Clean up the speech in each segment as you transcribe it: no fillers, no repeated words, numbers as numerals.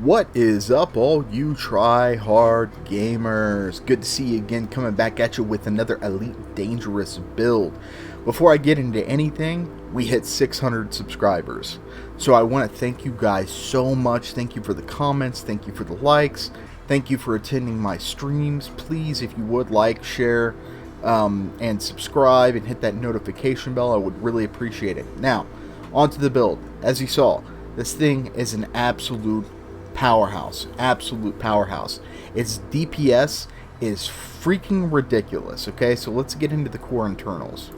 What is up, all you try-hard gamers? Good to see you again, coming back at you with another Elite Dangerous build. Before I get into anything, we hit 600 subscribers. So I want to thank you guys so much. Thank you for the comments. Thank you for the likes. Thank you for attending my streams. Please, if you would, like, share, and subscribe, and hit that notification bell. I would really appreciate it. Now, on to the build. As you saw, this thing is an absolute powerhouse. Its DPS is freaking ridiculous. Okay, so let's get into the core internals.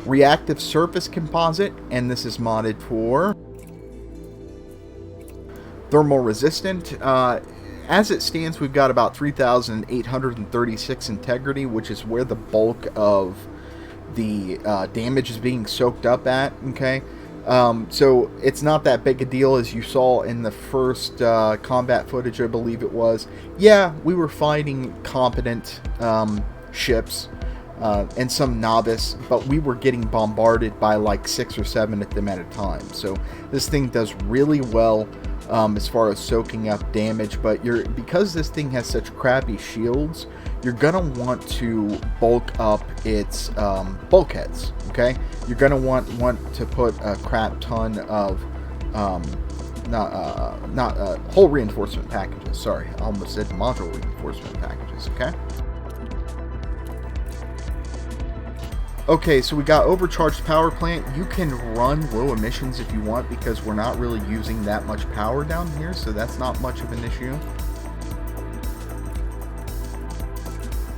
Reactive surface composite, and this is modded for thermal resistant. As it stands, we've got about 3,836 integrity, which is where the bulk of the damage is being soaked up at. Okay, so it's not that big a deal, as you saw in the first combat footage, I believe it was. Yeah, we were fighting competent ships and some novice, but we were getting bombarded by like 6 or 7 of them at a time. So this thing does really well as far as soaking up damage, but because this thing has such crappy shields, you're gonna want to bulk up its bulkheads. Okay, you're gonna want to put a crap ton of hull reinforcement packages. Sorry, I almost said module reinforcement packages. Okay. Okay, so we got overcharged power plant. You can run low emissions if you want because we're not really using that much power down here, so that's not much of an issue.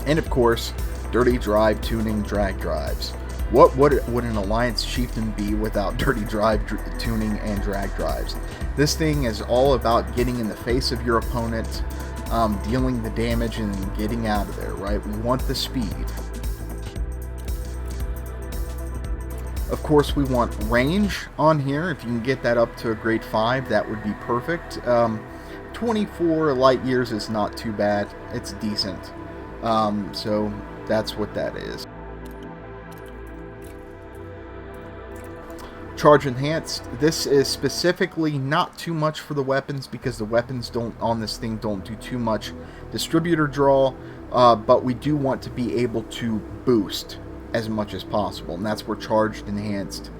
And of course, dirty drive tuning drag drives. What would an Alliance Chieftain be without dirty drive tuning and drag drives? This thing is all about getting in the face of your opponent, dealing the damage and getting out of there, right? We want the speed. Of course, we want range on here. If you can get that up to a grade 5, that would be perfect. 24 light years is not too bad. It's decent. So that's what that is. Charge enhanced. This is specifically not too much for the weapons because the weapons on this thing don't do too much distributor draw, but we do want to be able to boost as much as possible, and that's where charged enhanced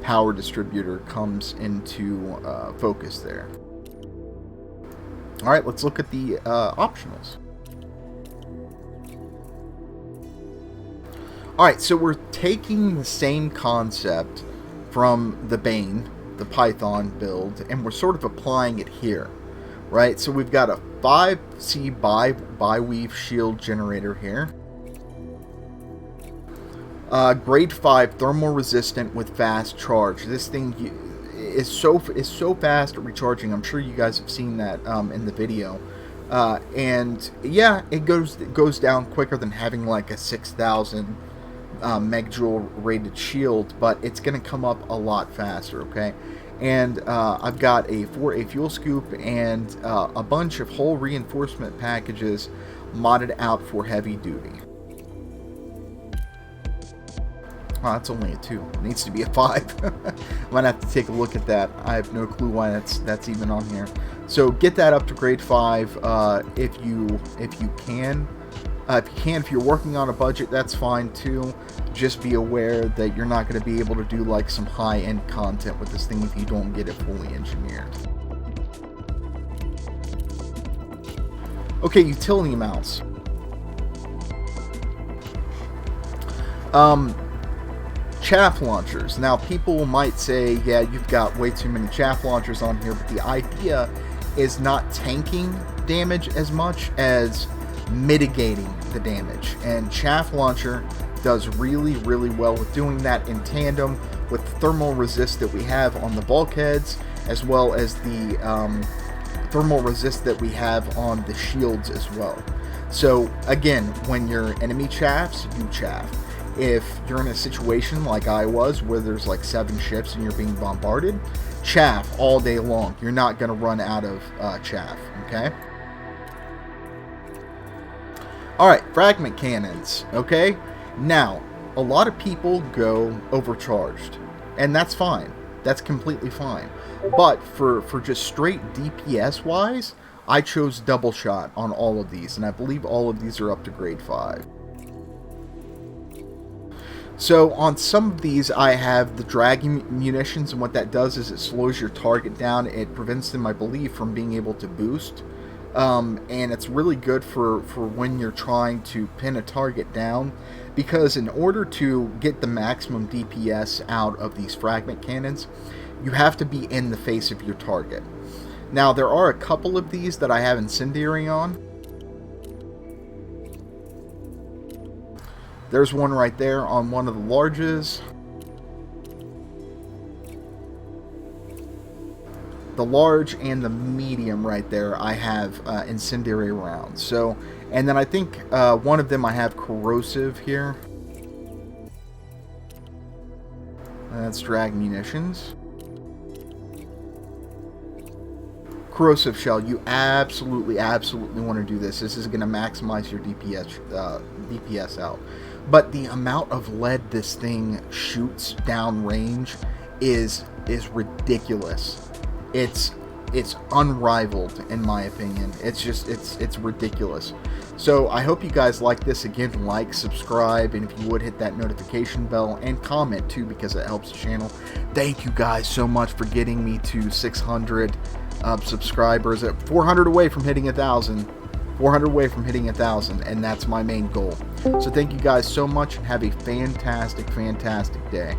power distributor comes into focus there. Alright, let's look at the optionals. Alright, so we're taking the same concept from the Bane, the Python build, and we're sort of applying it here, right? So we've got a 5C bi-weave shield generator here. Grade 5 thermal resistant with fast charge. This thing is so fast at recharging. I'm sure you guys have seen that in the video. And yeah, it goes down quicker than having like a 6,000 megjoule rated shield, but it's going to come up a lot faster, okay? And I've got a 4A fuel scoop and a bunch of hull reinforcement packages modded out for heavy duty. Oh, that's only a 2. It needs to be a 5. I'm gonna have to take a look at that. I have no clue why that's even on here. So get that up to grade 5 if you can. If you're working on a budget, that's fine too. Just be aware that you're not going to be able to do like some high-end content with this thing if you don't get it fully engineered. Okay, utility mounts. Chaff launchers. Now, people might say, yeah, you've got way too many chaff launchers on here, but the idea is not tanking damage as much as mitigating the damage. And chaff launcher does really, really well with doing that in tandem with the thermal resist that we have on the bulkheads, as well as the thermal resist that we have on the shields as well. So, again, when your enemy chaffs, you chaff. If you're in a situation like I was, where there's like 7 ships and you're being bombarded, chaff all day long. You're not going to run out of chaff, okay? Alright, fragment cannons, okay? Now, a lot of people go overcharged, and that's fine. That's completely fine. But for just straight DPS-wise, I chose double shot on all of these, and I believe all of these are up to grade 5. So on some of these I have the dragging munitions, and what that does is it slows your target down. It prevents them, I believe, from being able to boost. And it's really good for when you're trying to pin a target down, because in order to get the maximum DPS out of these fragment cannons, you have to be in the face of your target. Now there are a couple of these that I have incendiary on. There's one right there on one of the larges. The large and the medium right there, I have incendiary rounds. So, and then I think one of them I have corrosive here. That's drag munitions. Corrosive shell, you absolutely want to do this. This is going to maximize your DPS out. But the amount of lead this thing shoots down range is ridiculous. It's unrivaled in my opinion. It's ridiculous. So I hope you guys like this. Again, like, subscribe, and if you would, hit that notification bell and comment too, because it helps the channel. Thank you guys so much for getting me to 600 subscribers. At 400 away from hitting 1,000. 400 away from hitting 1,000, and that's my main goal. So thank you guys so much, and have a fantastic, fantastic day.